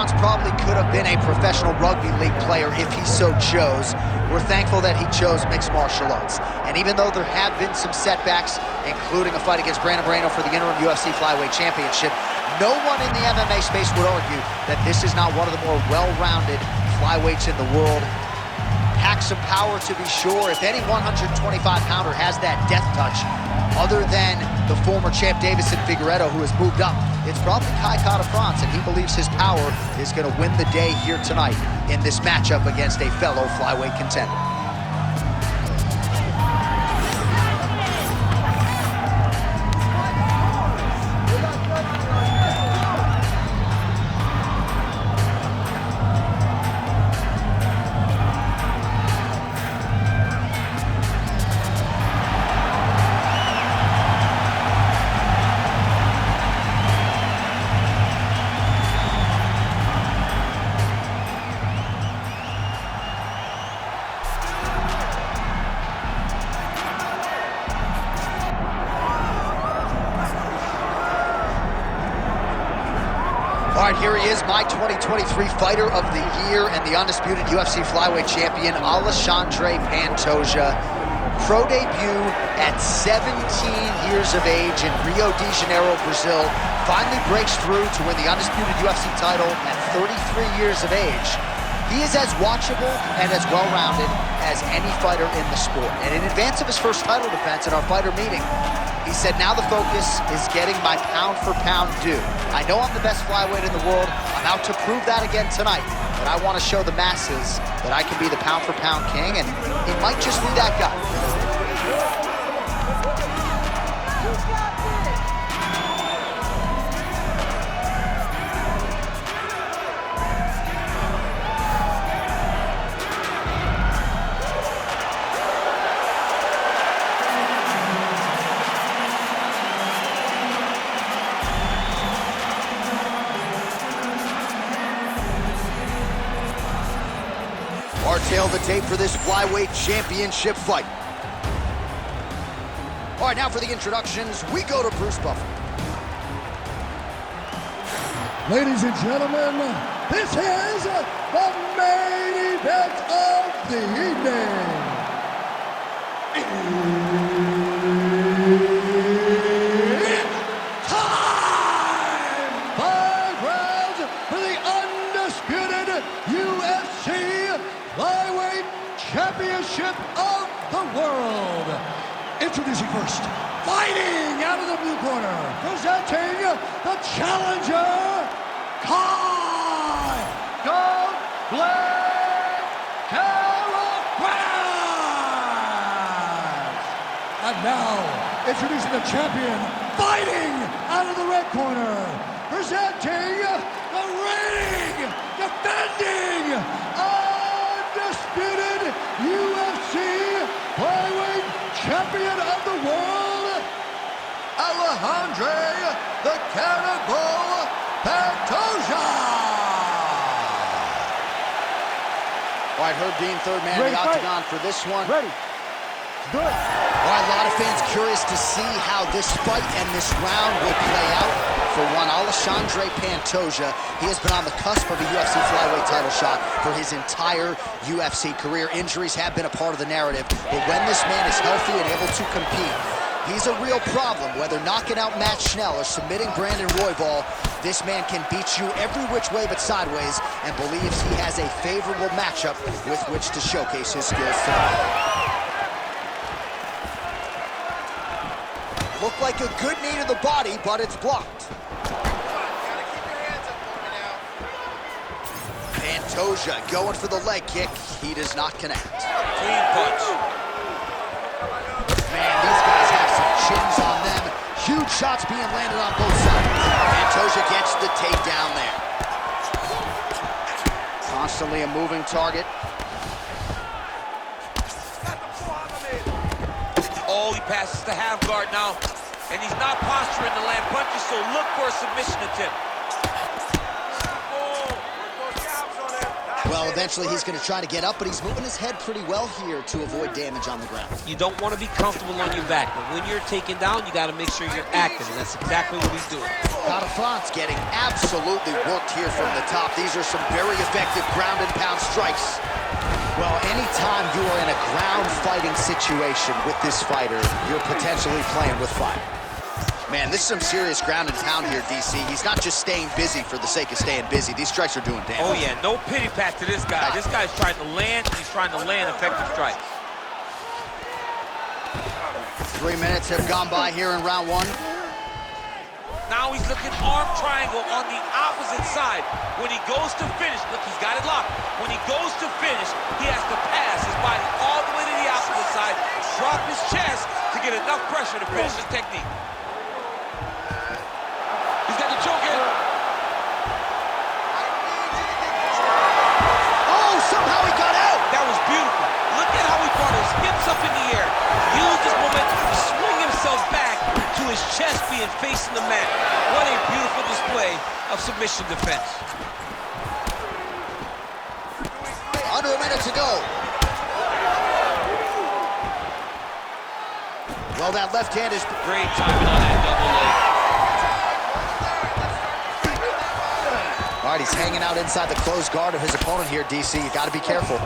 Franz probably could have been a professional rugby league player if he so chose. We're thankful that he chose mixed martial arts. And even though there have been some setbacks, including a fight against Brandon Moreno for the interim UFC flyweight championship, no one in the MMA space would argue that this is not one of the more well-rounded flyweights in the world. Packs some power, to be sure. If any 125-pounder has that death touch, other than the former champ Davison Figueiredo, who has moved up, it's probably Kai Kara-France, and he believes his power is going to win the day here tonight in this matchup against a fellow flyweight contender. All right, here he is, my 2023 Fighter of the Year and the undisputed UFC flyweight champion, Alexandre Pantoja. Pro debut at 17 years of age in Rio de Janeiro, Brazil. Finally breaks through to win the undisputed UFC title at 33 years of age. He is as watchable and as well-rounded as any fighter in the sport. And in advance of his first title defense at our fighter meeting, he said, now the focus is getting my pound-for-pound due. I know I'm the best flyweight in the world. I'm out to prove that again tonight. But I want to show the masses that I can be the pound-for-pound king, and it might just be that guy. Our tail of the tape for this flyweight championship fight. All right, now for the introductions, we go to Bruce Buffer. Ladies and gentlemen, this is the main event of the evening. It's time! 5 rounds for the undisputed UFC Flyweight Championship of the world. Introducing first, fighting out of the blue corner, presenting the challenger, Kai Kara-France. And now, introducing the champion, fighting out of the red corner, presenting the reigning, defending, undisputed UFC flyweight champion of the world, Alexandre the Cannibal Pantoja. All right, Herb Dean, third man in the octagon for this one. Ready. Do it. All right, a lot of fans curious to see how this fight and this round will play out. For one, Alexandre Pantoja, he has been on the cusp of a UFC flyweight title shot for his entire UFC career. Injuries have been a part of the narrative, but when this man is healthy and able to compete, he's a real problem. Whether knocking out Matt Schnell or submitting Brandon Royval, this man can beat you every which way but sideways, and believes he has a favorable matchup with which to showcase his skills tonight. Looked like a good knee to the body, but it's blocked. Pantoja going for the leg kick. He does not connect. Clean punch. Man, these guys have some chins on them. Huge shots being landed on both sides. Pantoja gets the takedown there. Constantly a moving target. Oh, he passes the half guard now. And he's not posturing to land punches, so look for a submission attempt. Well, eventually he's going to try to get up, but he's moving his head pretty well here to avoid damage on the ground. You don't want to be comfortable on your back, but when you're taken down, you got to make sure you're active, and that's exactly what he's doing. Pantoja's getting absolutely worked here from the top. These are some very effective ground and pound strikes. Well, anytime you are in a ground fighting situation with this fighter, you're potentially playing with fire. Man, this is some serious ground and pound here, DC. He's not just staying busy for the sake of staying busy. These strikes are doing damage. Oh, yeah, no pity pat to this guy. This guy's trying to land, he's trying to land effective strikes. 3 minutes have gone by here in round one. Now he's looking arm triangle on the opposite side. When he goes to finish, look, he's got it locked. When he goes to finish, he has to pass his body all the way to the opposite side, drop his chest to get enough pressure to finish his technique. He's got the choke in. Oh, somehow he got out. That was beautiful. Look at how he brought his hips up in the air. Used his momentum to swing himself back to his chest being facing the mat. What a beautiful display of submission defense. Under a minute to go. Well, that left hand is Great timing on that double leg. all right, he's hanging out inside the closed guard of his opponent here, DC. You got to be careful.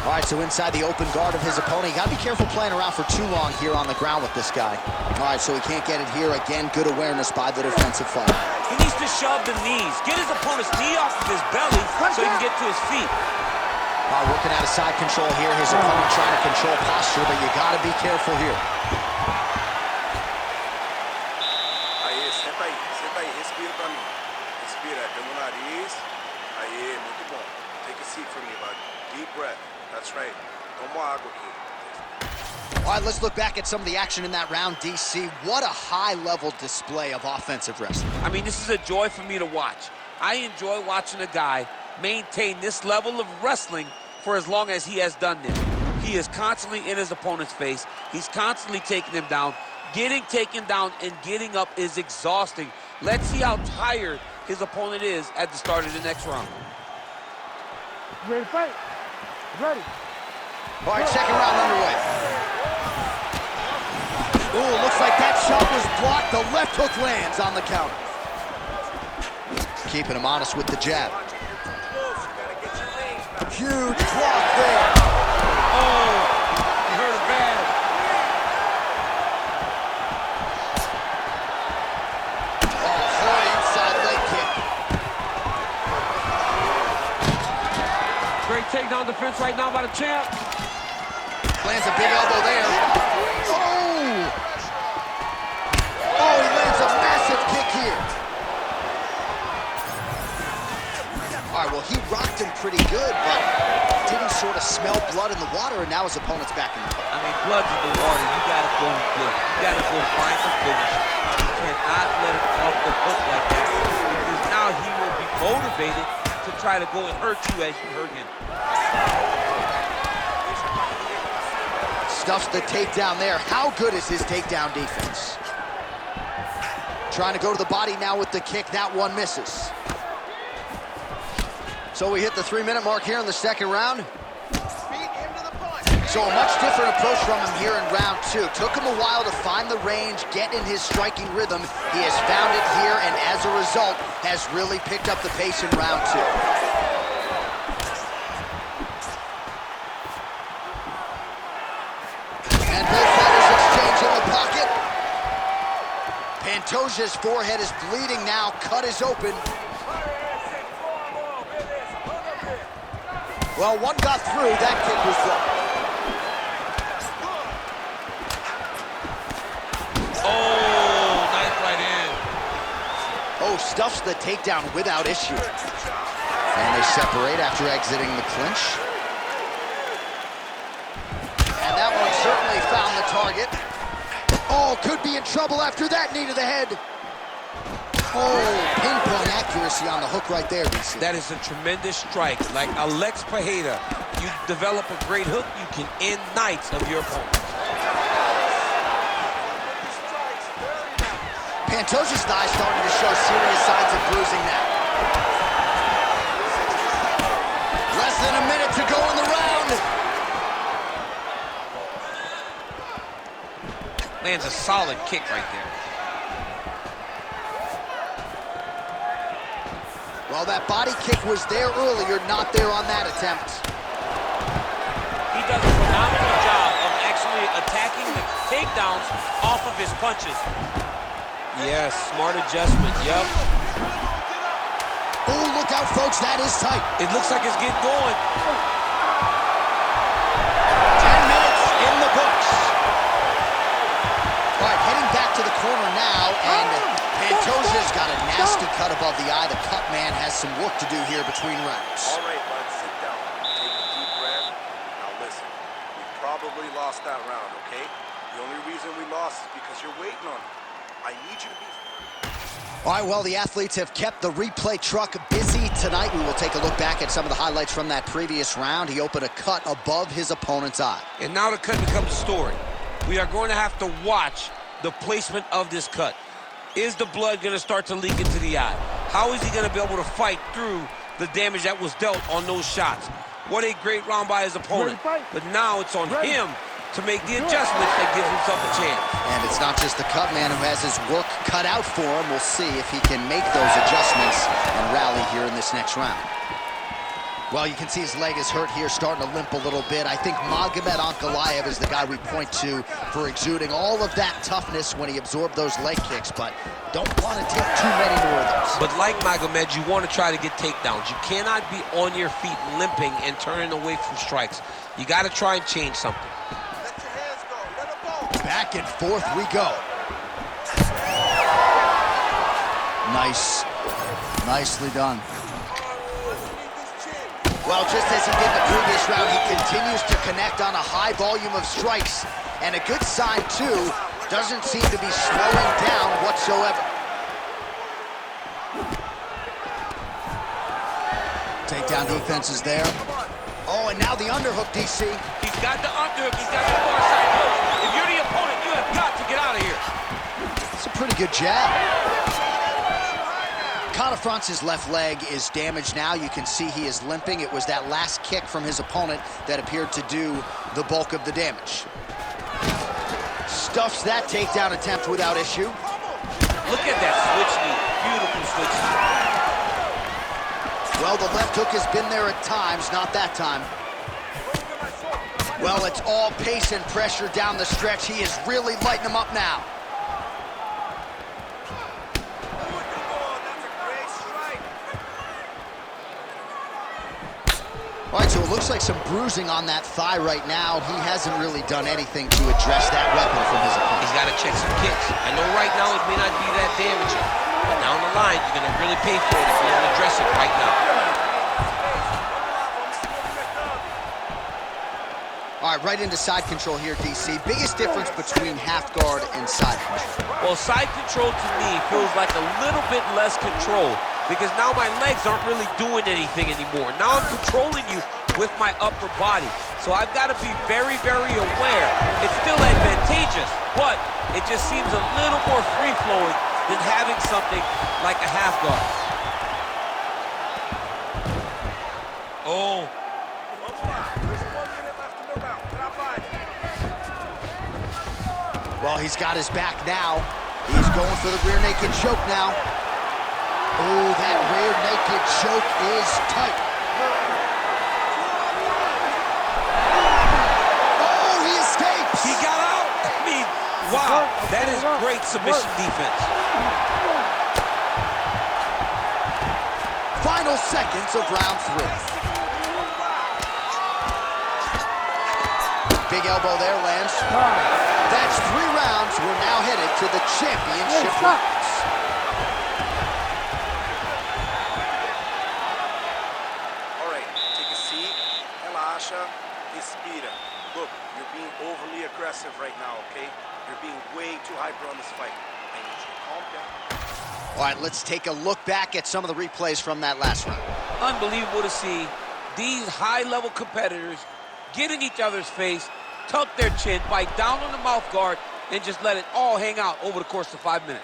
All right, so inside the open guard of his opponent, you got to be careful playing around for too long here on the ground with this guy. All right, so he can't get it here. Again, good awareness by the defensive fighter. He needs to shove the knees. Get his opponent's knee off of his belly so he can get to his feet. Working out of side control here. His opponent trying to control posture, but you got to be careful here. Senta aí, respira pra mim. Respira pelo nariz. Aí, muito bom. Take a seat for me, bud. Deep breath. That's right. Toma água aqui. All right, let's look back at some of the action in that round, DC. What a high-level display of offensive wrestling. I mean, this is a joy for me to watch. I enjoy watching a guy maintain this level of wrestling for as long as he has done this. He is constantly in his opponent's face. He's constantly taking him down. Getting taken down and getting up is exhausting. Let's see how tired his opponent is at the start of the next round. You ready to fight? Ready. All right, second round underway. Ooh, looks like that shot was blocked. The left hook lands on the counter. Keeping him honest with the jab. Huge block there. Oh, he hurt it bad. Oh, hard inside leg kick. Great takedown defense right now by the champ. Lands a big elbow there. Oh! Oh, he lands a massive kick here. All right, well, he rocked him pretty good, but didn't sort of smell blood in the water, and now his opponent's back in the fight. I mean, blood's in the water. You gotta go good. You gotta go find the finish. You cannot let it off the hook like that, because now he will be motivated to try to go and hurt you as you hurt him. Stuffs the takedown there. How good is his takedown defense? Trying to go to the body now with the kick. That one misses. So we hit the 3-minute mark here in the second round. So a much different approach from him here in round two. Took him a while to find the range, get in his striking rhythm. He has found it here, and as a result, has really picked up the pace in round two. And both fighters exchange in the pocket. Pantoja's forehead is bleeding now. Cut is open. Well, one got through. That kick was blocked. Oh, nice right in. Oh, stuffs the takedown without issue. And they separate after exiting the clinch. And that one certainly found the target. Oh, could be in trouble after that knee to the head. Oh, pinpoint accuracy on the hook right there, DC. That is a tremendous strike. Like Alex Pajeda, you develop a great hook, you can end nights of your opponent. Pantoja's thigh starting to show serious signs of bruising now. Lands a solid kick right there. Well, that body kick was there earlier, not there on that attempt. He does a phenomenal job of actually attacking the takedowns off of his punches. Yes, smart adjustment, yep. Oh, look out, folks, that is tight. It looks like it's getting going. 10 minutes in the books. All right, heading back to the corner now, and Pantoja's got a nasty cut above the eye. The cut man has some work to do here between rounds. All right, bud, sit down. Take a deep breath. Now listen, we probably lost that round, okay? The only reason we lost is because you're waiting on it. I need you to be... All right, well, the athletes have kept the replay truck busy tonight. We will take a look back at some of the highlights from that previous round. He opened a cut above his opponent's eye. And now the cut becomes a story. We are going to have to watch the placement of this cut. Is the blood going to start to leak into the eye? How is he going to be able to fight through the damage that was dealt on those shots? What a great round by his opponent. But now it's on him to make the adjustments that gives himself a chance. And it's not just the cut man who has his work cut out for him. We'll see if he can make those adjustments and rally here in this next round. Well, you can see his leg is hurt here, starting to limp a little bit. I think Magomed Ankalaev is the guy we point to for exuding all of that toughness when he absorbed those leg kicks, but don't want to take too many more of those. But like Magomed, you want to try to get takedowns. You cannot be on your feet limping and turning away from strikes. You got to try and change something. Let your hands go. Let them go. Back and forth we go. Nice. Nicely done. Well, just as he did the previous round, he continues to connect on a high volume of strikes. And a good sign, too, doesn't seem to be slowing down whatsoever. Takedown defense is there. Oh, and now the underhook, DC. He's got the underhook. He's got the far side post. If you're the opponent, you have got to get out of here. It's a pretty good jab. Conifrance's left leg is damaged now. You can see he is limping. It was that last kick from his opponent that appeared to do the bulk of the damage. Stuffs that takedown attempt without issue. Look at that switch knee. Beautiful switch knee. Well, the left hook has been there at times, not that time. Well, it's all pace and pressure down the stretch. He is really lighting them up now. All right, so it looks like some bruising on that thigh right now. He hasn't really done anything to address that weapon from his opponent. He's got to check some kicks. I know right now it may not be that damaging, but down the line, you're going to really pay for it if you don't address it right now. All right, right into side control here, DC. Biggest difference between half guard and side control? Well, side control to me feels like a little bit less control because now my legs aren't really doing anything anymore. Now I'm controlling you with my upper body. So I've got to be very, very aware. It's still advantageous, but it just seems a little more free-flowing than having something like a half guard. Oh. Well, he's got his back now. He's going for the rear naked choke now. Oh, that rear naked choke is tight. Oh, he escapes. He got out. I mean, wow, that is great submission defense. Final seconds of round 3. Big elbow there, lands. That's 3 rounds. We're now headed to the championship rounds. All right, take a seat. Relaxa. Respira. Look, you're being overly aggressive right now, okay? You're being way too hyper on this fight. I need you to calm down. All right, let's take a look back at some of the replays from that last round. Unbelievable to see these high-level competitors get in each other's face, tuck their chin, bite down on the mouth guard, and just let it all hang out over the course of 5 minutes.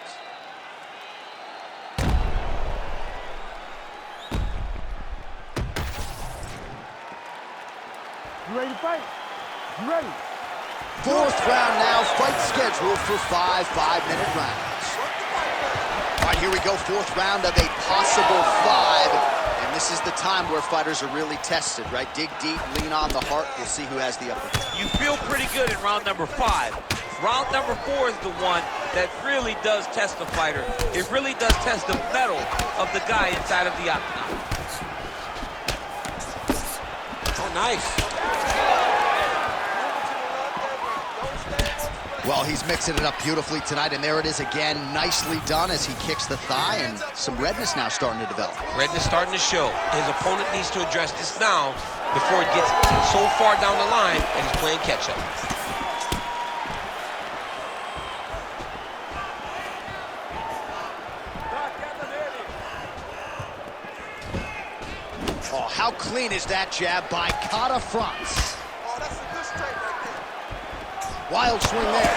You ready to fight? You ready? Fourth round now, fight scheduled for 5 5-minute rounds. All right, here we go, fourth round of a possible 5. And this is the time where fighters are really tested, right? Dig deep, lean on the heart. We'll see who has the upper hand. You feel pretty good in round number 5. Round number 4 is the one that really does test the fighter. It really does test the mettle of the guy inside of the octagon. Oh, nice. Well, he's mixing it up beautifully tonight, and there it is again, nicely done as he kicks the thigh, and some redness now starting to develop. Redness starting to show. His opponent needs to address this now before it gets so far down the line that he's playing catch-up. Oh, how clean is that jab by Kata France? Oh, that's a good strike right there. Wild swing there.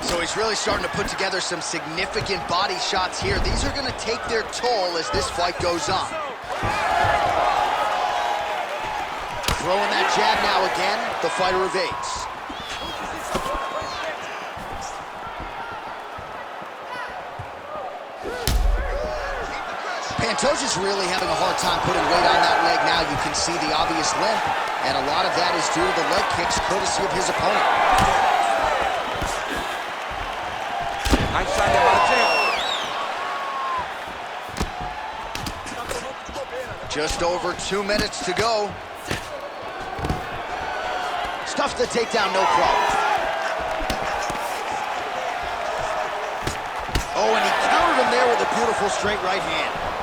So he's really starting to put together some significant body shots here. These are going to take their toll as this fight goes on. Throwing that jab now again, the fighter evades. Pantoja's really having a hard time putting weight on that leg now. You can see the obvious limp, and a lot of that is due to the leg kicks courtesy of his opponent. Nice shot there by the champ. Just over 2 minutes to go. Stuffed the takedown, no problem. Oh, and he countered him there with a beautiful straight right hand.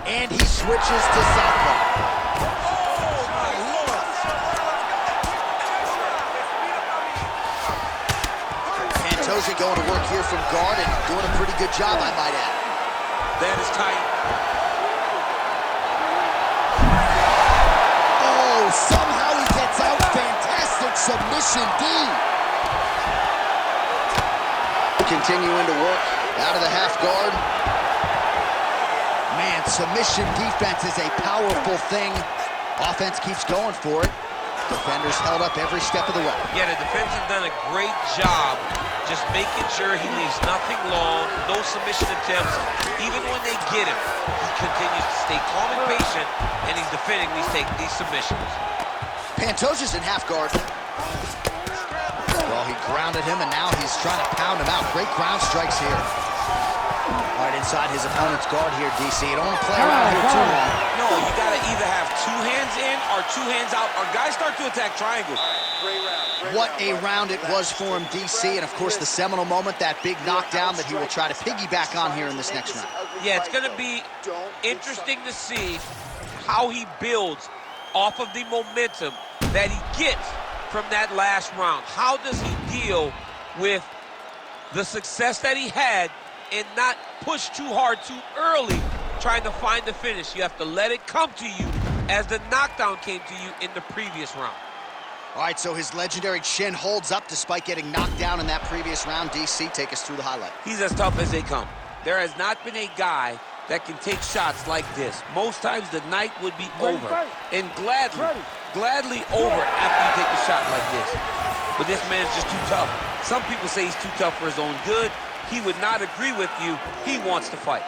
And he switches to southpaw. Pantoja going to work here from guard and doing a pretty good job, I might add. That is tight. Oh, somehow he gets out. Fantastic submission D. Continuing to work out of the half guard. Man, submission defense is a powerful thing. Offense keeps going for it. Defenders held up every step of the way. Yeah, the defense has done a great job just making sure he leaves nothing long, no submission attempts. Even when they get him, he continues to stay calm and patient, and he's defending these submissions. Pantoja's in half guard. Well, he grounded him, and now he's trying to pound him out. Great ground strikes here. Right inside his opponent's guard here, DC. You don't want to play around here too long. No, you got to either have 2 hands in or 2 hands out, or guys start to attack triangles. Great round. What a round it was for him, DC, and of course the seminal moment, that big knockdown that he will try to piggyback on here in this next round. Yeah, it's going to be interesting to see how he builds off of the momentum that he gets from that last round. How does he deal with the success that he had and not push too hard too early trying to find the finish? You have to let it come to you as the knockdown came to you in the previous round. All right, so his legendary chin holds up despite getting knocked down in that previous round. DC, take us through the highlight. He's as tough as they come. There has not been a guy that can take shots like this. Most times the night would be over, and gladly over after you take a shot like this. But this man's just too tough. Some people say he's too tough for his own good. He would not agree with you. He wants to fight.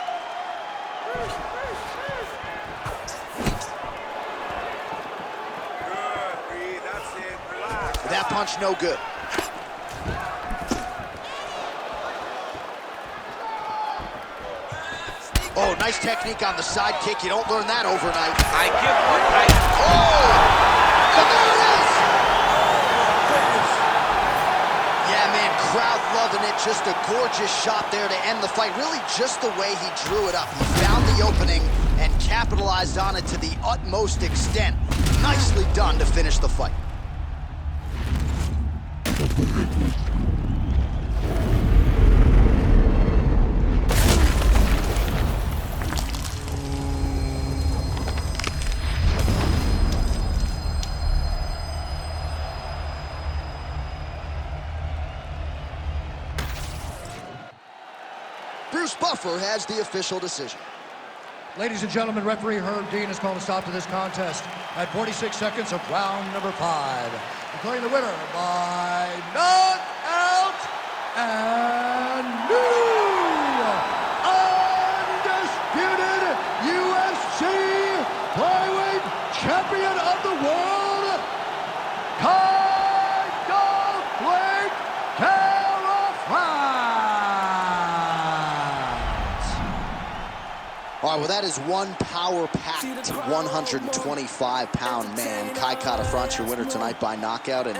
That punch no good. Oh, nice technique on the side kick. You don't learn that overnight. I give one night. Oh! And there it is! Yeah, man, crowd loving it. Just a gorgeous shot there to end the fight. Really just the way he drew it up. He found the opening and capitalized on it to the utmost extent. Nicely done to finish the fight. Bruce Buffer has the official decision. Ladies and gentlemen, referee Herb Dean has called a stop to this contest at 46 seconds of round number 5. Declaring the winner by knockout and new undisputed UFC flyweight champion of the world, Blake All right, well, that is one power-packed 125-pound man. Kai Kara-France, your winner tonight by knockout. And